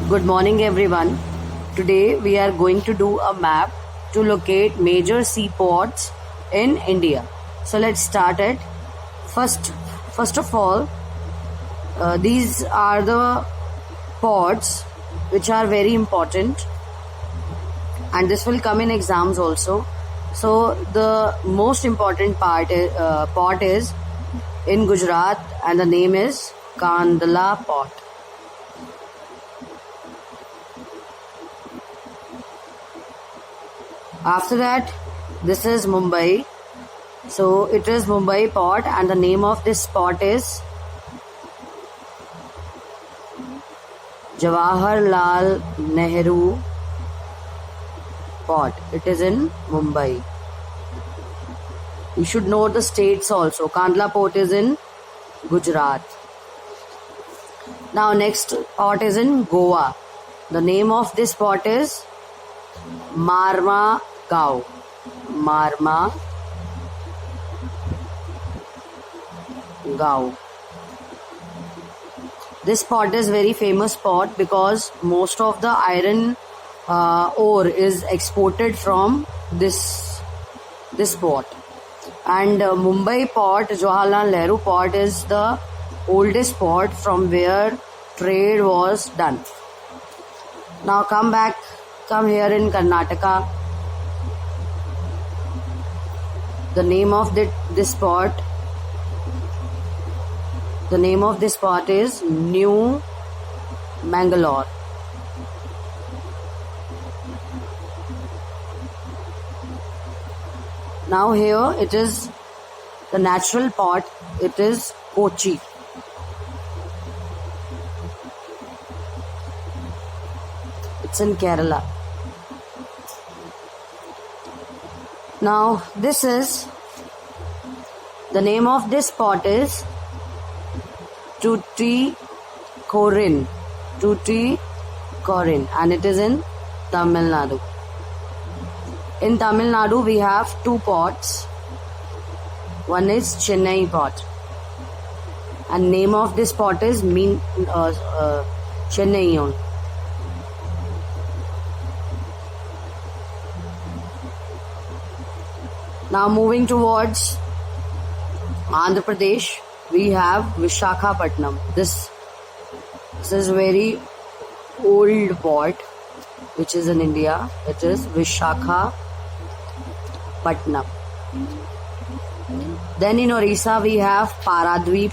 Good morning everyone. Today we are going to do a map to locate major seaports in India. So let's start it. First of all, these are the ports which are very important, and this will come in exams also. So the most important port is in Gujarat, and the name is Kandla Port. After that, this is Mumbai. So it is Mumbai port, and the name of this port is Jawaharlal Nehru Port. It is in Mumbai. You should know the states also. Kandla Port is in Gujarat. Now next port is in Goa. The name of this port is Marmagao. This port is very famous port because most of the iron ore is exported from this port. And Mumbai port, Jawaharlal Nehru port, is the oldest port from where trade was done. Now come here in Karnataka. The name of this port is New Mangalore. Now here it is the natural port. It is Kochi. It's in Kerala. Now the name of this port is Tuticorin, and it is in Tamil Nadu. In Tamil Nadu we have two ports. One is Chennai port, and name of this port is Chennai. Now moving towards Andhra Pradesh, we have Visakhapatnam. This is very old port which is in India. It is Visakhapatnam. Then in Orissa we have Paradweep.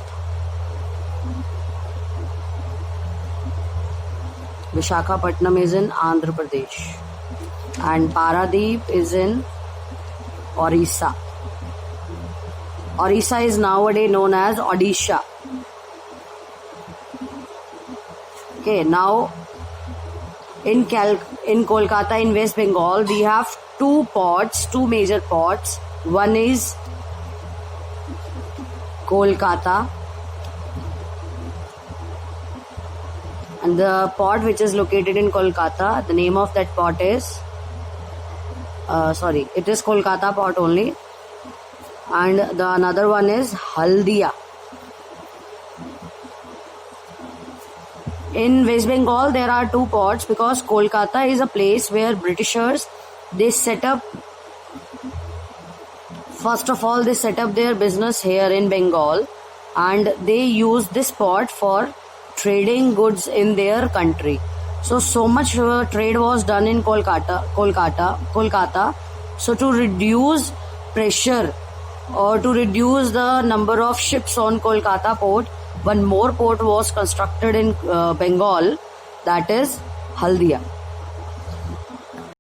Visakhapatnam is in Andhra Pradesh, and Paradweep is in Orissa. Orissa is nowadays known as Odisha. Okay, now in Kolkata in West Bengal we have two major ports. One is Kolkata, and the port which is located in Kolkata, the name of that port is it is Kolkata port only, and the another one is Haldia. In West Bengal there are two ports because Kolkata is a place where Britishers set up their business here in Bengal, and they use this port for trading goods in their country. So much trade was done in Kolkata. So to reduce pressure or to reduce the number of ships on Kolkata port, one more port was constructed in Bengal, that is Haldia.